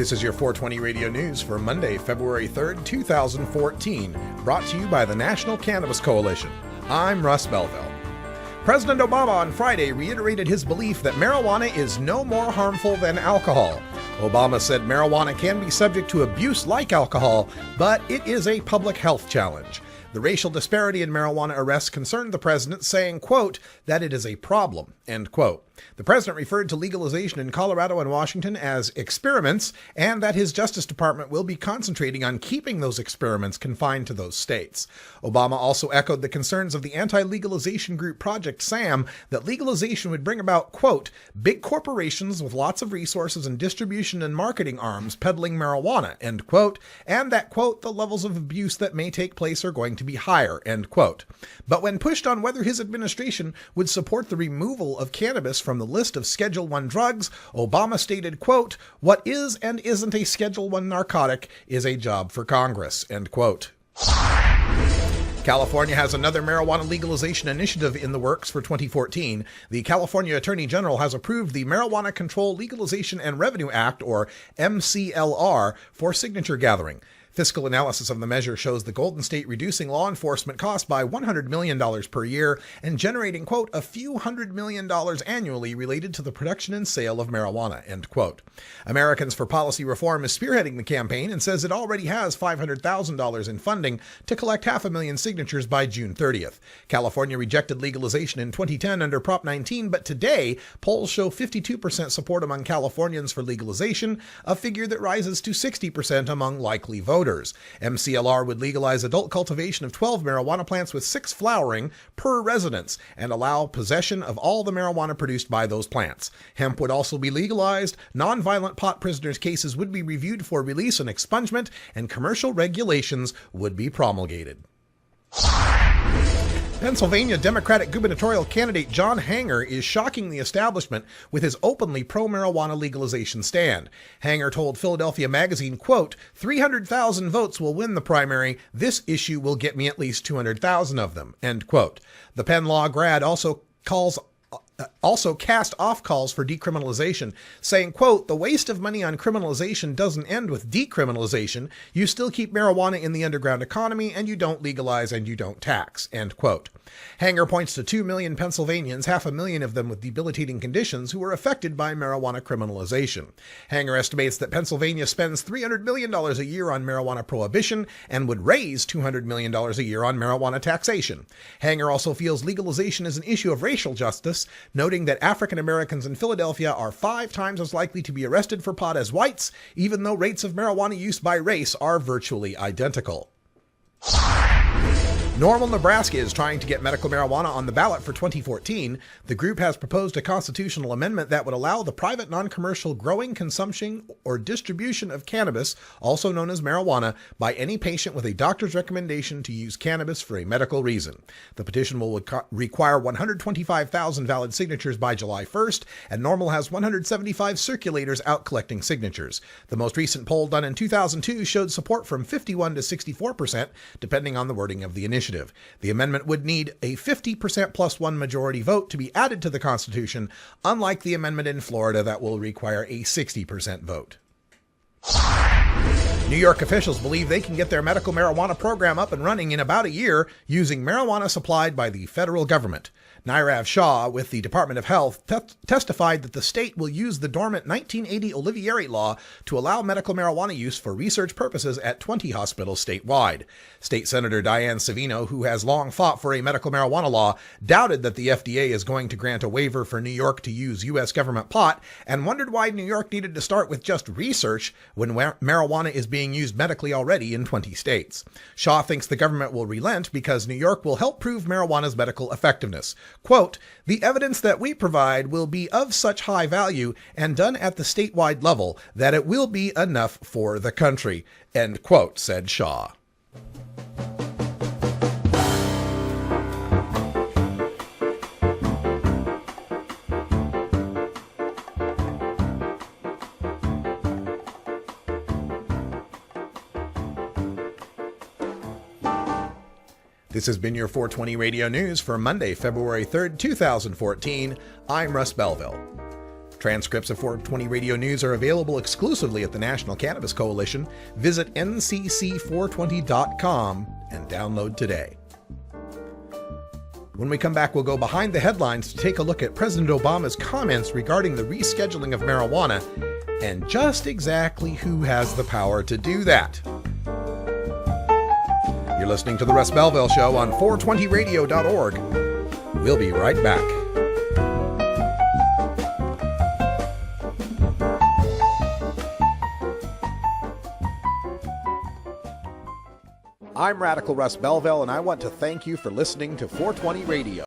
This is your 420 Radio News for Monday, February 3rd, 2014, brought to you by the National Cannabis Coalition. I'm Russ Belville. President Obama on Friday reiterated his belief that marijuana is no more harmful than alcohol. Obama said marijuana can be subject to abuse like alcohol, but it is a public health challenge. The racial disparity in marijuana arrests concerned the president, saying, quote, that it is a problem, end quote. The president referred to legalization in Colorado and Washington as experiments, and that his Justice Department will be concentrating on keeping those experiments confined to those states. Obama also echoed the concerns of the anti-legalization group Project SAM that legalization would bring about, quote, big corporations with lots of resources and distribution and marketing arms peddling marijuana, end quote, and that, quote, the levels of abuse that may take place are going to be higher, end quote. But when pushed on whether his administration would support the removal of cannabis from the list of Schedule I drugs, Obama stated, quote, what is and isn't a Schedule I narcotic is a job for Congress, end quote. California has another marijuana legalization initiative in the works for 2014. The California Attorney General has approved the Marijuana Control Legalization and Revenue Act, or MCLR, for signature gathering. Fiscal analysis of the measure shows the Golden State reducing law enforcement costs by $100 million per year and generating, quote, a few $100 million annually related to the production and sale of marijuana, end quote. Americans for Policy Reform is spearheading the campaign and says it already has $500,000 in funding to collect 500,000 signatures by June 30th. California rejected legalization in 2010 under Prop 19, but today polls show 52% support among Californians for legalization, a figure that rises to 60% among likely voters. MCLR would legalize adult cultivation of 12 marijuana plants with 6 flowering per residence and allow possession of all the marijuana produced by those plants. Hemp would also be legalized, nonviolent pot prisoners' cases would be reviewed for release and expungement, and commercial regulations would be promulgated. Pennsylvania Democratic gubernatorial candidate John Hanger is shocking the establishment with his openly pro-marijuana legalization stand. Hanger told Philadelphia Magazine, quote, 300,000 votes will win the primary. This issue will get me at least 200,000 of them, end quote. The Penn Law grad also cast off calls for decriminalization, saying, quote, the waste of money on criminalization doesn't end with decriminalization. You still keep marijuana in the underground economy, and you don't legalize and you don't tax, end quote. Hanger points to 2 million Pennsylvanians, 500,000 of them with debilitating conditions, who were affected by marijuana criminalization. Hanger estimates that Pennsylvania spends $300 million a year on marijuana prohibition and would raise $200 million a year on marijuana taxation. Hanger also feels legalization is an issue of racial justice, noting that African Americans in Philadelphia are 5 times as likely to be arrested for pot as whites, even though rates of marijuana use by race are virtually identical. Normal, Nebraska is trying to get medical marijuana on the ballot for 2014. The group has proposed a constitutional amendment that would allow the private non-commercial growing, consumption, or distribution of cannabis, also known as marijuana, by any patient with a doctor's recommendation to use cannabis for a medical reason. The petition will require 125,000 valid signatures by July 1st, and Normal has 175 circulators out collecting signatures. The most recent poll done in 2002 showed support from 51 to 64%, depending on the wording of the initiative. The amendment would need a 50% plus 1 majority vote to be added to the Constitution, unlike the amendment in Florida that will require a 60% vote. New York officials believe they can get their medical marijuana program up and running in about a year using marijuana supplied by the federal government. Nirav Shah with the Department of Health testified that the state will use the dormant 1980 Olivieri law to allow medical marijuana use for research purposes at 20 hospitals statewide. State Senator Diane Savino, who has long fought for a medical marijuana law, doubted that the FDA is going to grant a waiver for New York to use U.S. government pot and wondered why New York needed to start with just research when marijuana is being used medically already in 20 states. Shah thinks the government will relent because New York will help prove marijuana's medical effectiveness. Quote, the evidence that we provide will be of such high value and done at the statewide level that it will be enough for the country, end quote, said Shah. This has been your 420 Radio News for Monday, February 3rd, 2014. I'm Russ Belville. Transcripts of 420 Radio News are available exclusively at the National Cannabis Coalition. Visit ncc420.com and download today. When we come back, we'll go behind the headlines to take a look at President Obama's comments regarding the rescheduling of marijuana and just exactly who has the power to do that. You're listening to The Russ Belville Show on 420radio.org. We'll be right back. I'm Radical Russ Belville, and I want to thank you for listening to 420 Radio.